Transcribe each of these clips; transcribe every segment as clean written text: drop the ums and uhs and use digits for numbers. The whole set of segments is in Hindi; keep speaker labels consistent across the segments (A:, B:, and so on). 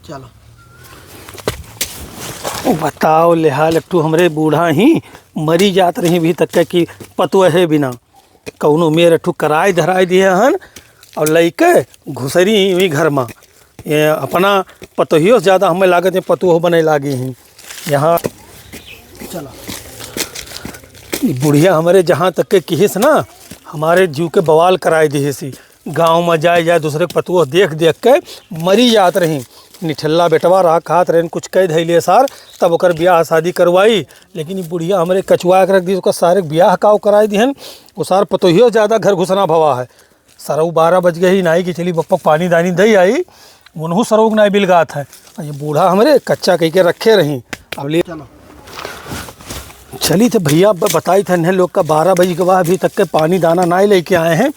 A: चलो
B: बताओ लेहाल एकटू हमरे बूढ़ा ही मरी जात रही भी तक कि पतुआ है बिना कौनो मेरे ठू कराए धराए दिए हन और लइके घुसरी हुई घर में ये अपना पतोहियों से ज़्यादा हमें लागत है पतुहो बने लागी हैं यहाँ।
A: चलो
B: बुढ़िया हमारे जहाँ तक के किहिस ना हमारे जीव के बवाल कराए दिए सी गाँव में जाए दूसरे के पतुओ देख देख के मरी जात रही निठल्ला बेटवा रहा खात रहे कुछ कह धैले सार तब ओकर ब्याह शादी करवाई लेकिन ये बुढ़िया हमारे कचुआ के रख दी सारे ब्याह काव कराए दिहन वो सार पतोहियों ज़्यादा घर घुसना भवा है। सरऊ 12 बज गए ही नाई कि चली बप्पा पानी दानी दई आई उन्हों सरऊ नाई बिलगात है ये बूढ़ा हमारे कच्चा कह के रखे रही अब ले
A: चलो
B: चली तो भैया बताई थे इन्हें लोग का 12 बजे के बाद अभी तक के पानी दाना ना लेके आए हैं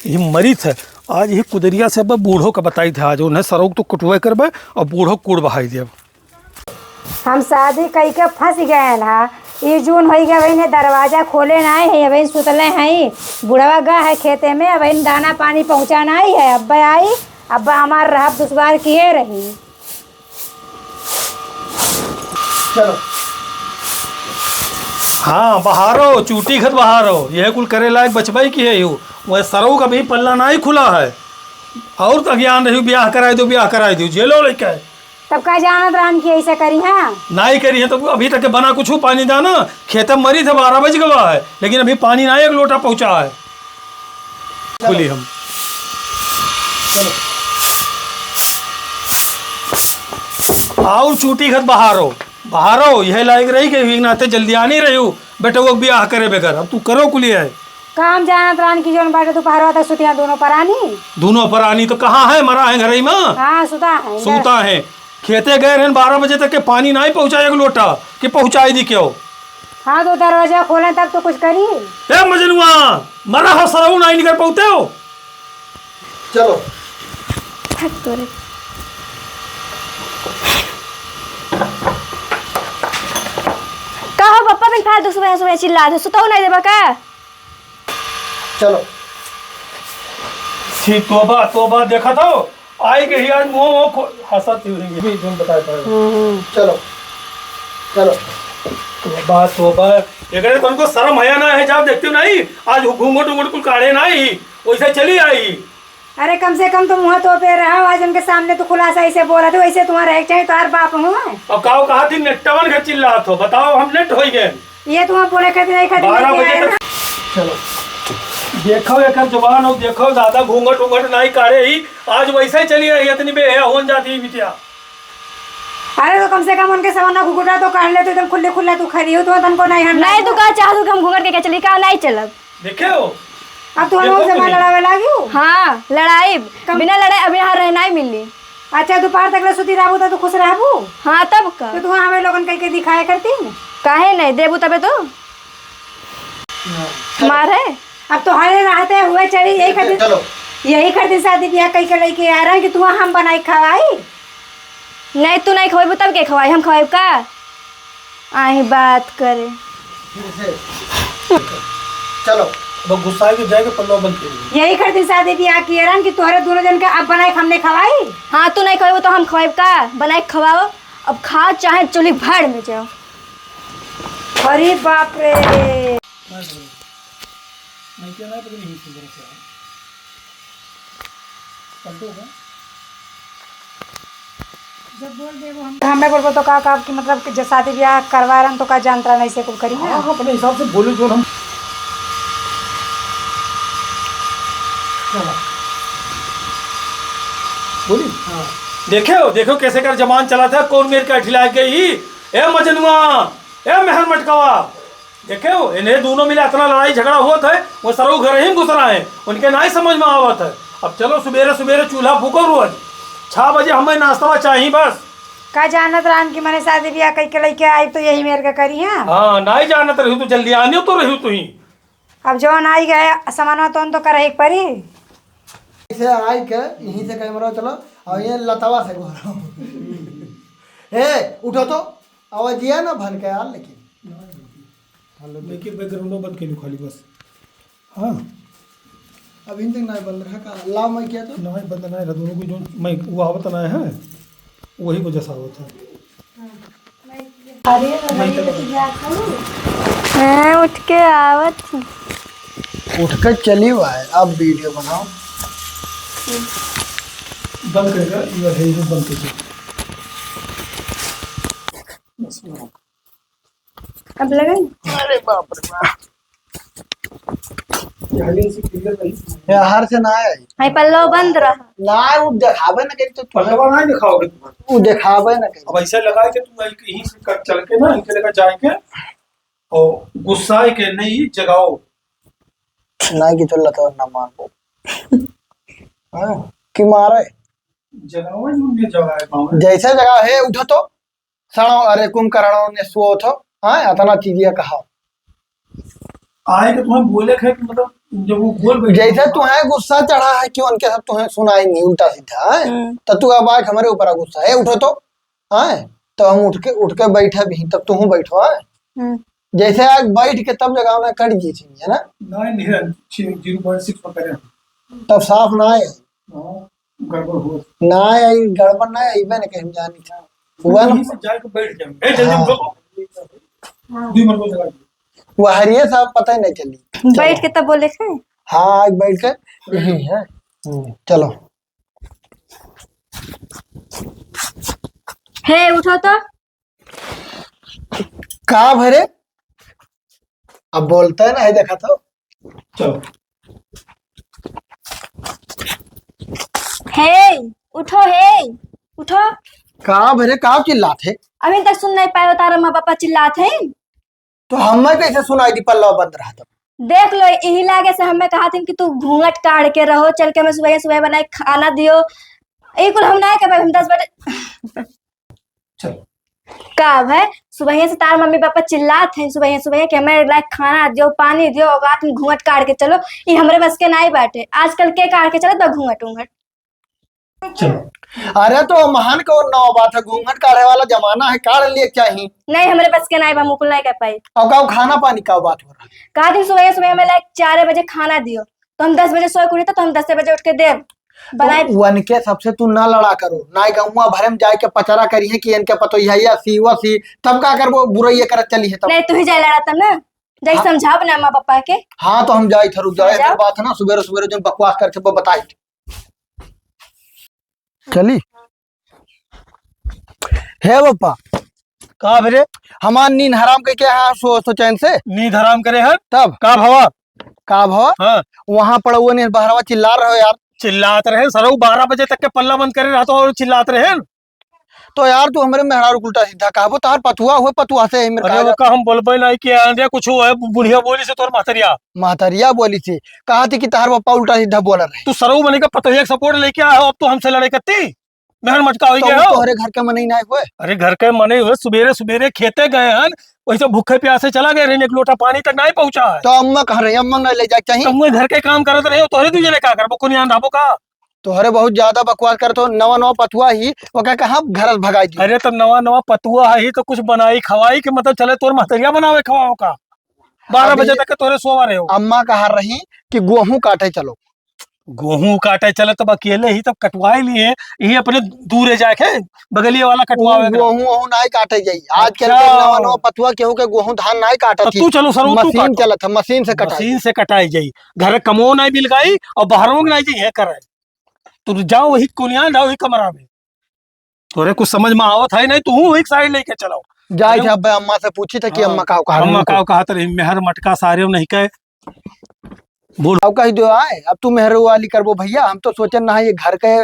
B: ये मरी थे आज ये कुदरिया से अब बूढ़ों का बताई थे आज उन्हें सरोग तो कुटवे करबे और बूढ़ों कूड़ बहाई दे।
C: हम शादी कई के फंस गए ना ये जून हो गया वही दरवाजा खोले ना है वही सुतले हैं बुढ़वा गा है खेते में वही दाना पानी पहुँचाना ही है अब्बा आई अब्बा हमार रहा दुश्वार किए रही।
A: चलो
B: हाँ बहारो चूटी खत बहारो यह कुल करे लायक बचबाई की है यू वह सरऊ का भी पल्ला ना ही खुला है और तो ज्ञान रही ब्याह कराए दो जेलो लेके
C: तब का जानत राम की ऐसा करी है
B: ना ही करी है तो अभी तक बना कुछ पानी दाना खेत में मरी थे 12 बज गवा है लेकिन अभी पानी ना एक लोटा पहुंचा है बोली हम और चूटी खत बहारो यह लायक रही कि नाते जल्दी आ नहीं रही हूँ बेटे वो ब्याह करे बेगर अब तू करो कुलिया है
C: काम जानत रान की जोन बाटे दोपहर तक सुतिया दोनों पर आनी तो कहाँ है मरा है घर ही में हाँ
B: सुता है खेते गए रहे 12 बजे तक के पानी ना ही पहुँचाए एक लोटा कि पहुँचाई दी क्यों।
C: हाँ तो दरवाजा खोले तब तो कुछ करी
B: ए मजनुआ मरा हो सरऊ नहीं निकल पाते हो।
A: चलो
D: कहो पप्पा भी फालतू सुबह सुबह चिल्ला दो सुताओ नहीं देबा का।
A: चलो
B: सी तोबा देखा था आई गई आज मुंह हंसत हुई भी तुम बताए
A: चलो चलो
B: तोबा एकरे तुमको शर्म है ना है जब देखते हो नहीं आज घूंघट कुल काढ़े नहीं वैसे चली आई।
C: अरे कम से कम तो मुँह तो पे रहा आज उनके सामने तो खुलासा ऐसे बोला था वैसे तुम्हारा एक चाहिए तुम्हारा बाप हूँ
B: अब काओ कहा थी नेटवन का चिल्ला तो बताओ हम नेट हो गए
C: ये तुम बोले खाती नहीं खाती
B: 12 बजे तक। चलो देखो एक जवान हो देखो ज्यादा घूंघट नहीं काढ़े ही आज वैसे ही चली आई इतनी बेहया हो जाती बिटिया।
C: अरे तो कम से कम उनके सामने घुघुटा तो काढ़ ले तो एकदम खुले तू खड़ी हो तो तुमको नहीं हम
D: नहीं तू का चाह हम घूंघट के चली का नहीं चलब
B: देखे हो
C: अब तो हम से लड़ावे लागी हो।
D: हाँ लड़ाई बिना लड़ाई अभी यहाँ रहना ही मिली।
C: अच्छा दोपहर तक ले सुती रहबू तो खुश रहबू।
D: हाँ तब का
C: तो तू हमें लोगन कह के दिखाया करती
D: काहे नहीं देबू तबे तो मारे
C: अब तो हरे रहते हुए चली यही खातिर शादी ब्याह कई के लेके आ रहा है कि तू हम बनाई खवाई
D: नहीं तू नहीं खवाई तब के खवाई हम खवाई का आई बात करे।
A: चलो
B: गुस्सा के जाएगा पल्लो बंद कर
C: यही खातिर शादी ब्याह किए रहा कि तोहरे दोनों जन के अब बनाई हमने खवाई।
D: हाँ तू नहीं खवाई तो हम खवाई का बनाई खवाओ अब खा चाहे चुली भाड़ में जाओ।
C: अरे बाप रे जब बोल दे वो हमें बोल तो का कि मतलब कि शादी ब्याह करवा रहा तो का जानता नहीं से कुछ करी ना
B: अपने हिसाब से बोलो जो हम बोली देखो कैसे कर जमान चला था कौन मेरे का ठिला गई ए मजनुआ ए महल मटकावा देखे हो इन्हें दोनों मिले इतना लड़ाई झगड़ा हुआ था वो सरऊ घर ही घुस रहा है उनके ना ही समझ में आवत है। अब चलो सवेरे चूल्हा फूको रोज 6 बजे हमें नाश्ता चाहिए बस
C: का जानत रान की मैंने शादी ब्याह कई के लेके आई तो यही मेरे का करी है।
B: हाँ ना ही जानत रही तो जल्दी आनी तो रही तू ही
C: अब जौन आई गए सामान तो कर एक परी
A: से आई के यहीं से कैमरा चलो और ये लतावा से घोरो ए उठो तो आवाज दिया ना भन के यार लेकिन
B: देखिए बैकग्राउंड बंद के खाली बस। हाँ
A: अभी तक नहीं बंद रहा का लाव मैं किया तो
B: नहीं बंद नहीं रहा दोनों को जो मैं वो आवत ना है वही वजह से होता है।
D: मैं उठ के आवत थी।
A: उठकर चली हुआ है, अब वीडियो बनाओ।
B: बंद करेगा ये है, ये बंद कीजिए।
D: अब लगाई
A: अरे बाप रे बाप,
B: ये आगे से क्लियर नहीं।
A: बाहर से ना आई
D: हाय पल्लव बंद रहा।
A: ना, वो दिखावे ना कहीं तो
B: पल्लवा नहीं दिखाओगे तुम।
A: वो दिखावे ना कहीं।
B: अब ऐसे लगाए के तुम यहीं से चल के ना इनके लगा जाए के और गुस्सा के नहीं जगाओ।
A: ना कि तो लता ना मारो हाँ कि मारे
B: जगाओ नहीं जगाए गाँव में।
A: जैसे जगह है उठो तो सड़ो, अरे कुंभकर्णों ने सो थो। हाँ इतना चीजें कहा
B: आए के तुम्हें बोले थे कि मतलब जब वो बोल बैठे
A: जैसे तुम्हें गुस्सा चढ़ा है कि उनके साथ तुम्हें सुनाई नहीं उल्टा सीधा है तो तू अब आज हमारे ऊपर गुस्सा है, उठो तो। हाँ तो हम उठ के बैठे भी तब तुम बैठो। हाँ जैसे आज बैठ के तब जगह ना कर जी है ना,
B: नहीं नहीं 0.6 पर करें।
A: तब साफ ना है,
B: हाँ, गड़बड़ हो
A: ना है गड़बड़ ना है ना कहीं जानी था हुआ ना।
B: यहीं से जाके बैठ जाएंगे। जल्दी उठो 2 मिनट को जगा दो।
A: वो हरिये साहब पता ही नहीं चली
D: बैठ के तब बोले थे।
A: हाँ आज बैठ के यही है। चलो
D: हे उठो तो।
A: कहा भरे अब बोलता है ना, है देखा तो।
B: चलो
D: हे उठो, हे उठो।
A: कहा भरे कहा चिल्लाते,
D: अभी तक सुन नहीं पाए, तारा माँ पापा चिल्लाते हैं।
A: तो हमें कैसे सुनाई दी पल्ला बंद रहा था।
D: देख लो यही लागे से हमें कहा थी कि तू घूंघट काट के रहो, चल के हमें सुबह सुबह बनाए खाना दियो। एक हम ना के भाई हम 10 बजे
B: चलो
D: कब है सुबह से तार मम्मी पापा चिल्लाते हैं सुबह सुबह कि हमें लाइक खाना दियो, पानी दियो, और रात में घूंघट काट के चलो। ये हमारे बस के नहीं बैठे। आजकल के काट के चलो तो घूंघट उंघट।
B: चलो
A: अरे तो महान को नौ बात है, घूंघट काढ़े वाला जमाना है, काढ़ लिए चाहिए।
D: नहीं हमारे बस के नहीं, मुकुल नहीं कर पाई।
A: अब का खाना पानी का बात हो रहा है।
D: कहा थी सुबह सुबह हमें लाइक 4 बजे खाना दियो, तो हम 10 बजे सोए कुड़ी तो हम 10 बजे उठ के दे बनाए।
A: तो वन के सबसे तू ना लड़ा करो ना, गौवा भरे में जाए के पचरा करिए कि इनके पतो यही सी वो सी तब का कर वो बुराई कर चली है तब।
D: नहीं तू ही जाए लड़ा तब ना, जाए
A: हाँ।
D: समझाओ ना माँ पापा के।
A: हाँ तो हम जाए थे, रुक जाए
D: जाओ।
A: बात है ना, सुबह सुबह जो बकवास करके वो बताई चली है पप्पा। कहा भरे हमार नींद हराम के क्या है, सो चैन से
B: नींद हराम करे हर
A: तब
B: का भवा।
A: का भवा
B: हाँ
A: वहां पड़ा हुआ नहीं बहरवा चिल्ला रहे हो यार।
B: चिल्लात रहे सरो 12 बजे तक के पल्ला बंद करे रहा तो और चिल्लात रहे।
A: तो यार तू हमारे मेहरारू उल्टा सीधा कहा तार पतुआ हुए पतुआ से मेरे
B: अरे वो का हम बोलबे नहीं कि आंधे कुछ है बुढ़िया बोली से तोर मातरिया
A: महतरिया बोली थी, कहा थी कि तार पप्पा उल्टा सीधा बोल रहे।
B: तू सरऊ बने का पतोहिया सपोर्ट लेके आया हो, अब तो हमसे लड़ाई करती मेहर मटका हो
A: तो
B: गया हो।
A: तोहरे घर के मन ही ना हुए।
B: अरे घर के मने हुए सुबेरे सुबेरे खेते गए हैं, वैसे भूखे प्यासे चला गए रहे, एक लोटा पानी तक नहीं पहुंचा है।
A: तो अम्मा कह रही अम्मा न ले जाए चाहिए।
B: तुम घर के काम करते रहे हो, तोहरे तुझे क्या करबो को नहीं आंधाबो का।
A: तोहरे बहुत ज्यादा बकवास करते हो, नवा नवा पतुआ ही वो क्या कहा घर भगाई दी।
B: अरे तब नवा नवा पतुआ है तो कुछ बनाई खवाई के मतलब चले तोर महतरिया बनावे खवाओ का। 12
A: अभी
B: बजे तक के तोरे सोवा रहे हो।
A: अम्मा कहा रही कि गेहूं काटे चलो।
B: गेहूं काटे चले तब अकेले ही तब कटवाए लिए, यही अपने दूर जाके बगलिए वाला कटवावे का।
A: गेहूं वहूं नहीं काटे जाई आजकल के नवा नवा पतुआ केहू के गेहूं धान नहीं काटे
B: तो तू चलो सरो तू
A: मशीन
B: काटो।
A: चलत है, मशीन से कटाई।
B: मशीन से कटाई जाई, घर कमो नहीं बिल गई और बाहरों नहीं जाई है करे। तू जाओ वही कुनिया जाओ वही कमरा में, तोरे कुछ समझ में आवत है नहीं, तू एक साइड लेके चलाओ।
A: जाए थे अब अम्मा से पूछी था कि अम्मा का कहा
B: अम्मा का कहा तेरे मेहर मटका सारे नहीं कहे बोल।
A: अब कही दो आए, अब तू मेहरू वाली करबो भैया, हम तो सोचन ना ये घर के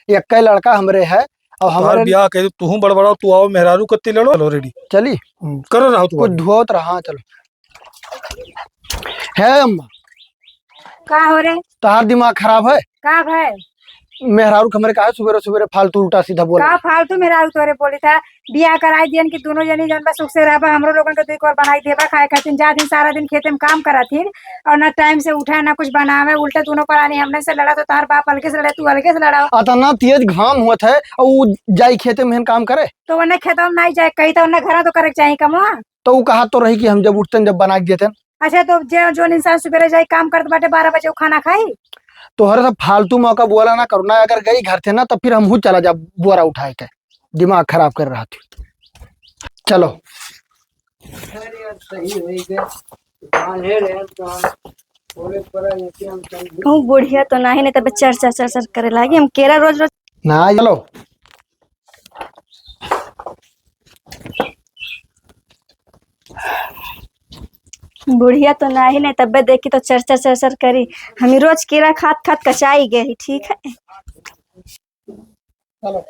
A: एक लड़का हमरे है और हमारे
B: ब्याह कह तू बड़बड़ाओ, तू आओ मेहरारू कत्ती लड़ो। चलो रेडी
A: चली
B: करो रहो तू।
A: कुछ धोत रहा चलो। है अम्मा
C: का हो रे?
A: तार दिमाग खराब है,
C: का भाई
A: मेहरारू हमरे कहा सुबह सुबह फालतू उल्टा सीधा बोल।
C: का फालतू मेरा तोरे बोली था बियाह कराई दियन कि दोनों जनी जन बा सुख से रहबा, हमरो लोगन के दुई और बनाई देबा खाए खातिर। जा दिन सारा दिन खेते में काम कराथिन और ना टाइम से उठा ना कुछ बनावे, उल्टे दोनों परानी हमने से लड़ा तो तार बाप अलगे से लड़े तू अलगे से लड़ाओ।
A: अतना तेज घाम हुआ है और वो जाई खेते में काम करे
C: तो वरना खेतों में नहीं जाए कहीं तो घर तो करे चाहिए कमवा।
A: तो वो कहा तो रही कि हम जब उठते जब बना देते।
C: अच्छा तो जो इंसान सुबह जाए काम करते बाटे 12 बजे वो खाना खाई।
A: तो हर सब फालतू मौका बोला ना करो ना, अगर गई घर थे ना तो फिर हम चला जा बोरा उठाए के। दिमाग खराब कर रहा थी। चलो
D: बुढ़िया तो नहीं तब चर चर चर चर करे लागी हम केरा रोज रोज
A: ना चलो।
D: बुढ़िया तो नहीं तब देखी तो चर चर चर चर करी। हम रोज केरा खात खात कचाई गई। ठीक है
A: चलो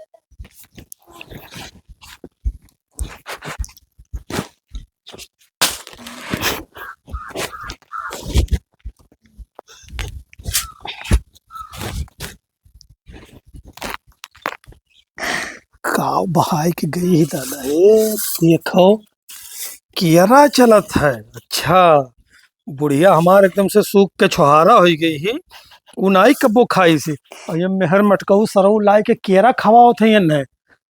B: काव बहाई के गई ही दादा हे देखो कियरा चलत है। अच्छा बुढ़िया हमार एकदम से सूख के छुहारा हो गई ही उनाई कबो खाई सी और ये मेहर मटकऊ सरऊ लाए के केरा खवाओ थे ये न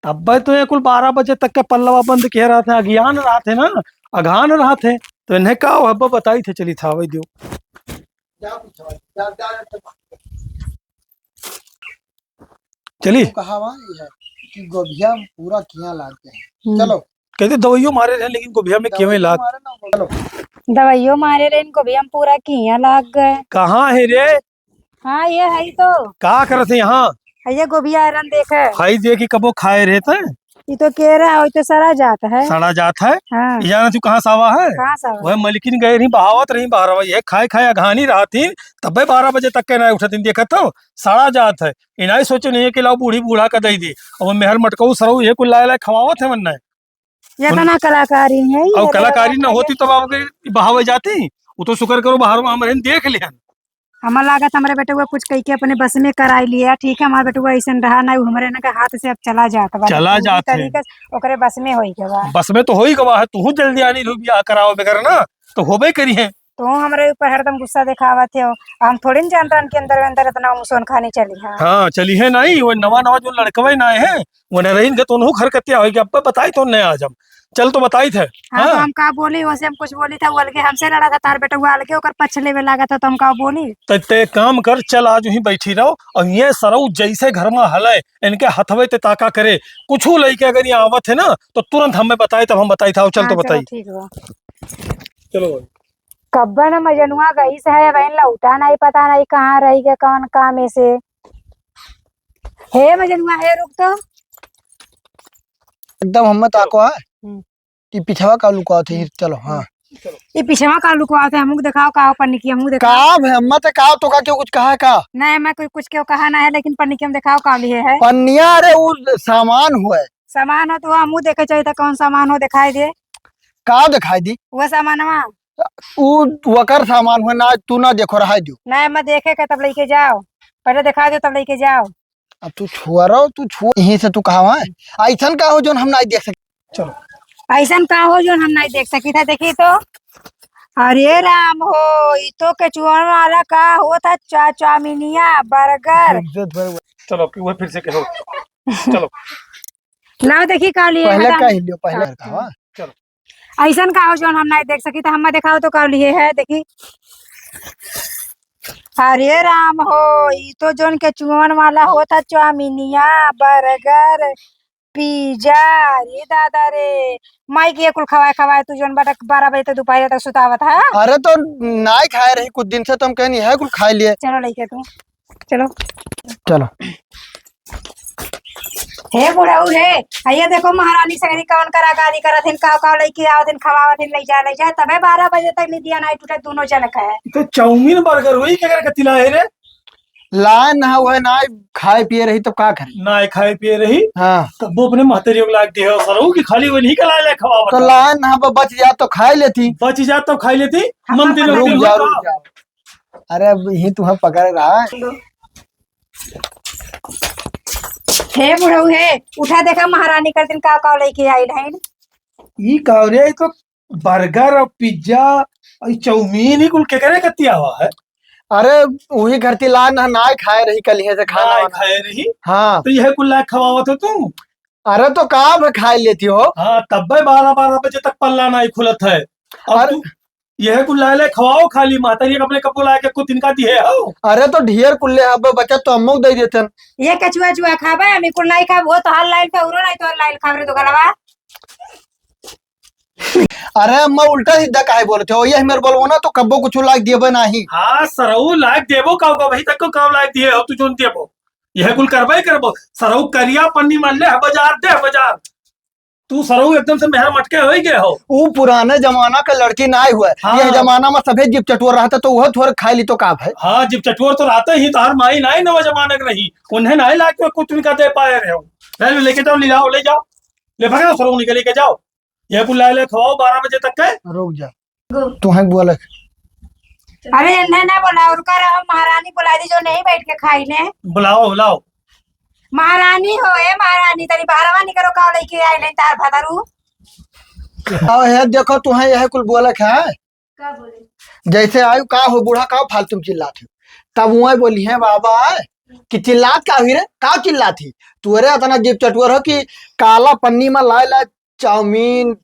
B: तब तो ये कुल 12 बजे तक के पल्लवा बंद कह रहा थे अज्ञान रहा थे ना अघान रहा थे तो इन्हें का हब्बा बताई थे चली था वही दियो चली
A: कहा है कि गोभिया पूरा किया लाग गए। चलो
B: कहते दवाइयों मारे रहे लेकिन गोभिया में केवे लाग
A: चलो
C: दवाइयों मारे रे इनको भी हम पूरा किया लाग गए।
B: कहाँ है रे
C: हाँ ये है तो
B: का करते यहाँ
C: ये गोभिया आयरन देख है।
B: खाई दे कि कबो खाए रहते
C: ये तो कह रहा है तो सरा जाता है।
B: सड़ा जात है
C: हाँ
B: जाना तू कहाँ सावा है
C: कहाँ सा
B: वह मलिकिन गए रही बहावत रही 12 बजे खाए खाए अघानी रहा थी तब 12 बजे तक के ना उठती देखा तो सड़ा जात है इनाई सोचो नहीं है कि लाओ बूढ़ी बूढ़ा का दई दी और मेहर मटकऊ सरऊ ये कुल लाए लाए खवावत है मन
C: ये तना कलाकारी है
B: और कलाकारी न होती तब आप बहावे जाती वो तो शुक्र करो बाहर हमारे देख लिया
C: हमारा लागत हमारे बेटे को कुछ कह के अपने बस में कराई लिया। ठीक है हमारे बेटे को ऐसा रहा ना हमारे ना के हाथ से अब चला जाता बा
B: चला जाता है।
C: तरीके से ओकरे बस में होई के बा
B: बस में तो हो ही गवा है तू जल्दी आनी रुपया कराओ बगैर ना तो होबे करी है
C: तो हमारे ऊपर हरदम गुस्सा दिखावा थे हम थोड़ी नहीं जानता के अंदर अंदर इतना मुसोन खाने चली। हाँ
B: हाँ चली है नहीं वो नवा नवा जो लड़कवे ना है वो न रही तो उन्हों खरकतिया होगी अब बताई तो नहीं आज हम चल तो बताई थे।
C: हाँ तो हम का बोली वैसे हम कुछ बोली था वो अलगे हमसे लड़ा था तार बेटा हुआ अलगे ओकर पछले में लगा था तो हम का बोली
B: ते काम कर चल आज ही बैठी रहो और ये सरऊ जैसे घर में हले इनके हथवे ते ताका करे कुछ लइके अगर ये आवत है ना तो तुरंत हमें बताए तब हम बताई था चल तो बताई
C: ठीक बा।
B: चलो
C: कब्बा न मजनुआ गई से है बहन लौटा नहीं पता नहीं कहाँ रही के कौन काम में से है मजनुआ है रुक तो
A: एकदम हम ताको है कि पिछवा का लुका थे। चलो हाँ
C: ये पिछवा का लुकवा थे हमको दिखाओ का पन्नी की हमको दिखाओ
A: काम है अम्मा का तो का क्यों कुछ कहा का
C: नहीं मैं कोई कुछ क्यों कहा ना है लेकिन पन्नी की हम दिखाओ का लिए है
A: पन्निया अरे वो सामान हुआ है
C: सामान हो तो हम देखे चाहिए था कौन सामान हो दिखाई दे
A: का दिखाई दी
C: वो सामान
A: वकर सामान हुआ ना तू ना देखो रहा जो
C: नहीं मैं देखे के तब लेके जाओ पहले दिखा दो तब लेके जाओ।
A: अब तू छुआ रहो तू छुआ यहीं से तू कहा है ऐसा का हो जो हम नहीं देख सके। चलो
C: ऐसा का हो जो हम नहीं देख सकी था देखी तो अरे राम हो ये तो कचुआन वाला का हो था चाउमीनिया बर्गर
B: चलो वो फिर से कहो चलो
C: लाओ देखी का लिए
A: पहले का ही लियो पहले का
B: चलो
C: ऐसा का हो जो हम नहीं देख सकी था हम दिखाओ तो का लिए है देखी अरे राम हो ये तो जोन के चुअन वाला होता चाउमीनिया बर्गर पिज्जा रे दादा रे माई के कुल खवाए खवाए तू जोन बटा 12 बजे तक दोपहर तक सुतावत है।
A: अरे तो नहीं खाए रही कुछ दिन से तो हम कहनी है कुछ खाई लिए।
C: चलो लेके तू चलो
A: चलो
C: हे बुढ़ऊ हे आइए देखो महारानी सगरी कौन करा गाली करत हिन काव लेके आवत हिन खवावत हिन ले जा तबे 12 बजे तक निदिया नहीं टूटे दोनों जन का है
B: तो चाउमीन बर्गर हुई क्या कर कतिला है रे
A: लाए ना हुआ ना खाए पिए रही तो का करे
B: ना खाए पिए रही
A: हाँ
B: तब वो अपने महतेरियों को लागती है सरऊ की खाली वो नहीं कला ले खवा
A: तो लाए ना बच जा तो खाई लेती
B: बच जात तो खाई लेती मन दिल
A: रुक जाओ अरे अब यही तुम्हें पकड़ रहा है।
C: हे बुढ़ऊ हे उठा देखा महारानी कर दिन काव लेके आई लाइन
B: ई कावरे तो बर्गर और पिज्जा और चाउमीन ही कुल के करे कती आवा है।
A: अरे वही घर ती ला ना खाए रही कल से खाना
B: ना खाए रही
A: हाँ
B: तो यह कुल लायक खवावत हो तुम।
A: अरे तो कहाँ खाए लेती हो
B: हाँ तब 12 बजे तक पल्ला नहीं खुलत है और यह कुल लाए खवाओ खाली मातारी अपने कपो लाए के कुछ तिनका दिए हो।
A: अरे तो ढेर कुल्ले अब बच्चा तो हम दे देते।
C: ये कचुआ चुआ खाबा हमें कुल नहीं खाब वो तो हर लाइन पे उरो नहीं तो लाइन खाब रे तो गलवा।
A: अरे अम्मा उल्टा सीधा काहे बोलते हो, ये मेरे बोलबो ना तो कब्बो कुछ लाग दिए नहीं।
B: हाँ सरऊ लायक देबो का भाई तक को काम लायक दिए हो तू जोन देबो यह कुल करबे करबो। सरऊ करिया पन्नी मान ले बाजार दे बाजार तू सरऊ एकदम से मेहर मटके हो ही गए हो।
A: वो पुराने जमाना का लड़की ना हुआ है।
B: हाँ।
A: यह जमाना में सफेद जिप चटोर रहा था तो वह थोड़ा खा ली तो का है।
B: हाँ जब चटोर तो रहते ही तार माई ना ही नवा जमाने के नहीं उन्हें ना लायक के कुछ का दे पाए रहे हो। लेके जाओ ले जाओ ले भागे सरऊ निकल के जाओ यह कुल लाए खवाओ 12 बजे तक के।
A: रुक जा तुम्हें बोले।
C: अरे नहीं ना बोला और कर महारानी बुला दी जो नहीं बैठ के खाई ले।
B: बुलाओ बुलाओ
C: महारानी हो ए महारानी तनी बारवा निकरो का लेके आई ले तार भदरू।
A: और है देखो तुम्हें यह कुल बोलक है
D: का बोले
A: जैसे आयु का हो बूढ़ा का फालतू चिल्लाते हो तब वह बोली है बाबा कि चिल्लात का हुई रे का चिल्लाती तुरे इतना जिप चटोर हो कि काला पन्नी में लाए ला चाउमीन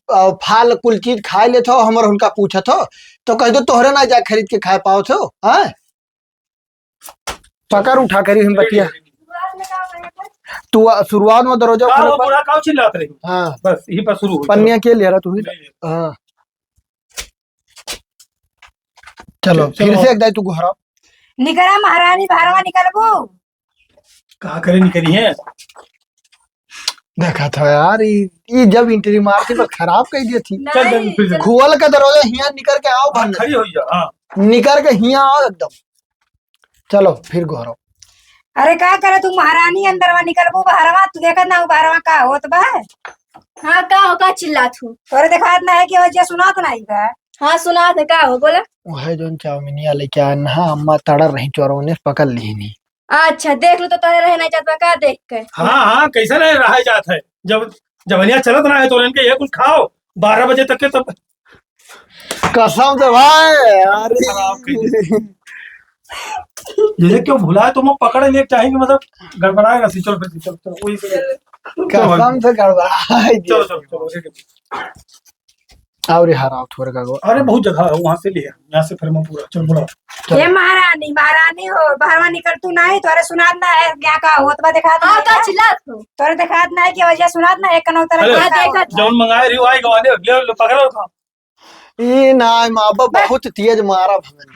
A: फाल कुल चीज खाए ले थो हमर उनका पूछा थो तो कह दो तोहरे ना जा खरीद के खाए पाओ थो। हाँ पकड़ उठा करी हम बतिया
D: शुरुआत में का करे थे?
A: तू शुरुआत में दरोजा
B: का
A: खोले
B: वो
A: पर।
B: बुढ़ा का चिल्लात रही
A: हाँ
B: बस यही पर शुरू हुई
A: पन्निया के ले रहा तू ही। हाँ चलो फिर से एक दाई तू घोरा
C: निकरा महारानी बारवा निकलबो।
B: कहा करे निकली है
A: देखा था यार ये जब इंटरी मारती पर खराब कर दी थी।
B: चल चल फिर से
A: खोल के दरोजा हिया निकल के आओ बंद
B: खड़ी हो जा हाँ
A: निकल के हिया आओ एकदम। चलो फिर घोरो।
C: अरे का करे तू महारानी अंदरवा निकलबो बारवा तू देखत ना बारवा का होत बा।
D: हाँ का हो का चिल्लात हूँ।
C: तोरे देखात ना है कि वजह सुनात नहीं बा।
D: हाँ सुना थे का हो बोला।
A: वह जो चाउमीनिया लेके आया ना अम्मा तड़ रही चोरों ने पकड़ ली नहीं।
D: अच्छा देख लो तो तोहरे रह नहीं जाता का देख के।
B: हाँ हाँ कैसे नहीं रहा जात है जब जवनिया चलत रहा है तो इनके ये कुछ खाओ 12 बजे तक के तब
A: कसम से भाई
B: खराब कर दी। जैसे क्यों भुला है तो मैं पकड़े ले चाहेंगे मतलब गड़बड़ाएगा सी चलो फिर चलो वही
A: कसम से गड़बड़ा
B: चलो चलो चलो
A: और हराओ थोड़े का
B: अरे बहुत जगह है वहां से लिया यहाँ से फिर मैं पूरा चल बुला
C: ये महारानी महारानी हो बारवा निकल तू नहीं तोरे सुनात ना है क्या का होत बा देखात
D: हाँ
C: ना
D: का
C: है।
D: चिल्लात हूँ।
C: तोरे देखात ना है कि वजह सुनात ना है कनो तरह
B: अरे,
C: का
D: देखा
C: होत।
B: जौन मंगाए रही आई गवाने ले पकड़ो था
A: ये ना माँ बाप बहुत तेज मारा भगन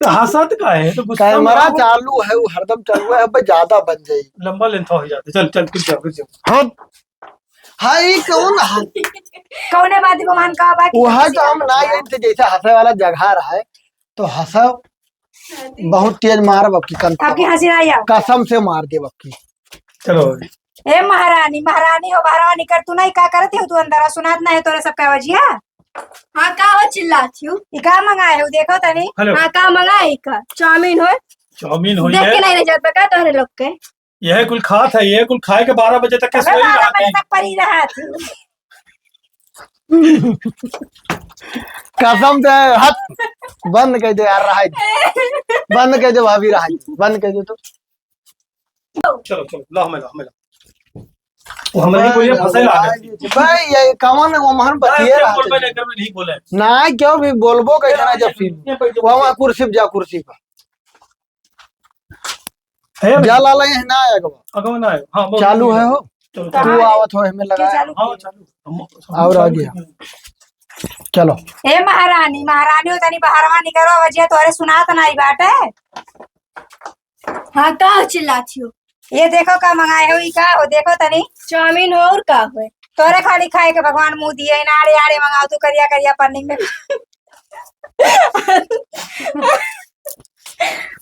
B: तो हंसत का है तो गुस्सा
A: कैमरा
B: में
A: चालू है वो हरदम चालू है अब ज्यादा बन जाए।
B: लंबा लेंथ हो जाते चल चल फिर जाओ
A: हाँ हाय कौन
C: कौने बात भगवान का बा कि
A: वहाँ तो हम ना ये थे जैसे हंसे वाला जगह रहा है तो हंसा बहुत तेज मार बक्की
C: आपकी हंसी नहीं आओ।
A: कसम से मार दे बक्की।
B: चलो
C: ए महारानी महारानी हो बारवा निकल तू नहीं का करती हो तू अंदर सुनात ना है तोरे सब का वजिया।
D: हाँ का हो चिल्लात हूँ।
C: ई का मंगाए हो देखो तनी।
B: हेलो
D: हाँ का मंगाई का चाउमीन हो
B: चाउमीन हुई
D: देख के
B: है
D: नहीं रह जाता का तोहरे लोग के।
B: यह कुल खात है ये कुल खाए के 12 बजे तक के
C: अबे
B: सोई
C: 12
B: रहते
C: बजे
B: हैं
C: तक पड़ी रहा तू।
A: कसम से हट बंद कर दे यार रहा बंद कर दे भाभी रहा बंद कर दे तो
B: चलो चलो ला हमें वो हमारी कोई फंसे ला है
A: भाई ये कौन है वो महन बतिए रहा
B: बोल मैंने कर नहीं बोले
A: ना क्यों भी बोलबो कैसे ना जब फिर वहाँ कुर्सी पे जा कुर्सी पर
B: है
A: जा लाला ये ना आएगा
B: अगवा ना है हां
A: चालू है हो
B: चलो
A: तू आवत हो हमें लगा
C: चालू
B: हां चालू
A: और आ गया चलो।
C: ए महारानी महारानी हो तनी बाहरवा निकलो वजिया तोरे सुनात नहीं बाटे।
D: हाँ का हो चिल्लात हूँ।
C: ये देखो का मंगाए हो ई का हो देखो तनी
D: चाउमीन हो और का हो।
C: तोरे खाली खाए के भगवान मुंह दिए नाड़े आड़े मंगाओ तू करिया करिया पन्नी में।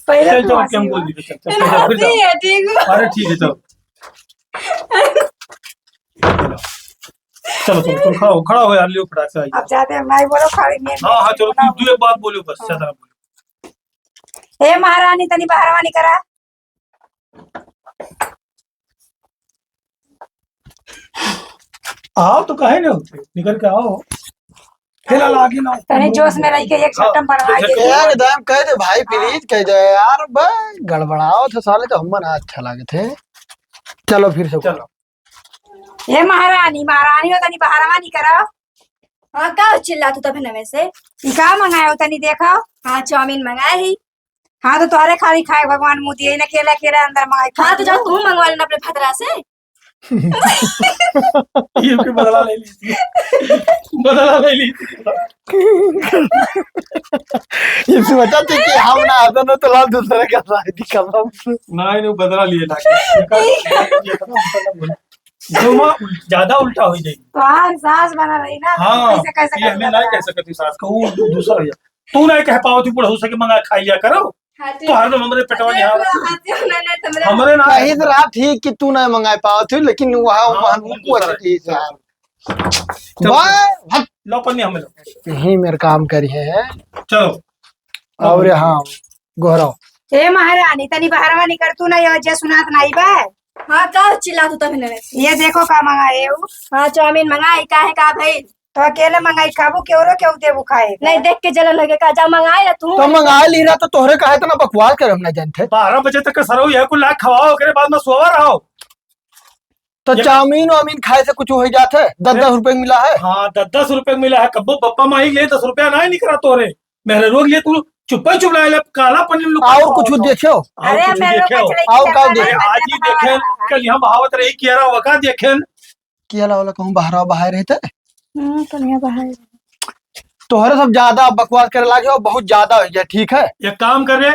C: पहले
B: चल
C: तू
B: चलो
C: हंसी
B: क्या
C: हो।
B: बोल दी चल फिर
D: ठीक है ठीक है।
B: अरे ठीक है चलो चलो चलो तुम खाओ खड़ा हो यार लियो फटाक से
C: अब जाते हैं नहीं बोलो खाली में।
B: हाँ हाँ चलो तू एक बात बोलो बस ज्यादा बोलो
C: ए महारानी तनी बाहरवा निकरा।
B: आओ तो काहे नहीं होते निकल के आओ खेला लागे ना
C: तनी जोश में रह के एक छट्टम बनवा दे।
A: एकदम कह दे भाई प्लीज कह दे यार भाई गड़बड़ाओ थे साले तो हम ना अच्छा लगे थे। चलो फिर से
B: चलो
C: ए महारानी महारानी हो तनी बाहरवा निकरा।
D: हाँ का चिल्ला तू तब नवे से।
C: ई का मंगाए हो तनी देखो।
D: हाँ चाउमीन मंगाए ही।
C: हाँ तो तोहरे खाली खाए भगवान मुँह दिए ना केला केला अंदर मंगाए।
D: हाँ तो जाओ तू मंगवा लेना अपने भद्रा से।
B: ये भी बदला ले ली, बदला ले ली।
A: ये सोचा थी कि हम ना आता ना तो लाल दूसरे का शादी करना।
B: नहीं बदला लिए ना ज्यादा उल्टा हो जाएगी।
C: तो हाँ सास बना रही ना।
B: हाँ
C: कैसे कैसे
B: ये हमें नहीं कह सकती सास को, वो दूसरा है। तू नहीं कह पाओ, तू बुढ़ा हो सके मंगा खाई लिया करो। तो हर दम हमारे पेटवा नहीं हमारे ना
A: कहीं तो रहा ठीक कि तू नहीं मंगा पाओ थी, लेकिन वहाँ वहाँ
B: लो पन्नी हमें लो।
A: यही मेरे काम करिए है।
B: चलो
A: और हाँ गोहराओ।
C: ए महारानी तनी बाहरवा निकल तू ना ये जे सुनात नहीं बा।
D: हाँ का चिल्ला तू तब नवे से।
C: ये देखो का मंगाए हो।
D: हाँ चाउमीन मंगाई का है का भाई।
C: तो अकेले मंगाई खाबू क्यों क्यों देबू खाए।
D: नहीं देख के जलन लगे का जा मंगाए ना तू।
A: तो मंगा ली रहा तो तोहरे कहे तो ना बकवास कर हम नहीं जानते।
B: 12 बजे तक का सरो है, कुल लाख खवाओ के बाद में सोवा रहो।
A: तो चाउमीन वामीन खाए से कुछ हो जाते 10-10 रुपए मिला है।
B: हाँ 10-10 रुपए मिला है। कब्बो पप्पा माही ले 10 रुपया नहीं निकला तोरे मेरे रोग लिए तू चुप ही चुप लाए काला पनीर लुका।
A: और कुछ देखो।
C: अरे मेरे लोग का चले
A: आओ का देखे
B: आज ही देखे कल यहाँ बहावत रही किया रहा वका देखे
A: किया वाला कहूँ बाहर रहते
C: तो नहीं बाहर।
A: तोहरे सब ज्यादा बकवास करे लागे और बहुत ज्यादा हो गया। ठीक है
B: एक काम करे,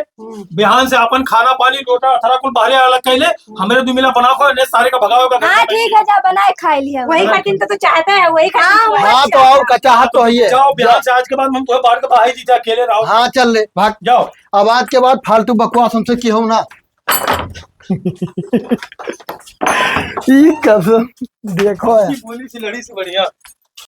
B: बिहान से अपन खाना पानी लोटा अथरा कुल बाहर अलग कैले हमेरे दो मिला बना को ने सारे का भगाओगा।
D: हाँ ठीक है जा बनाए खाई लिया।
C: वही खातिर तो तू चाहता है वही खातिर।
A: हाँ तो और कचाहत तो है।
B: जाओ बिहान से आज के बाद हम तुम्हें बाहर का बाहर जीता अकेले रहो।
A: हाँ चल ले भाग
B: जाओ।
A: अब आज के बाद फालतू बकवास हमसे की हो ना। कसम देखो है।
B: बोली सी लड़ी से बढ़िया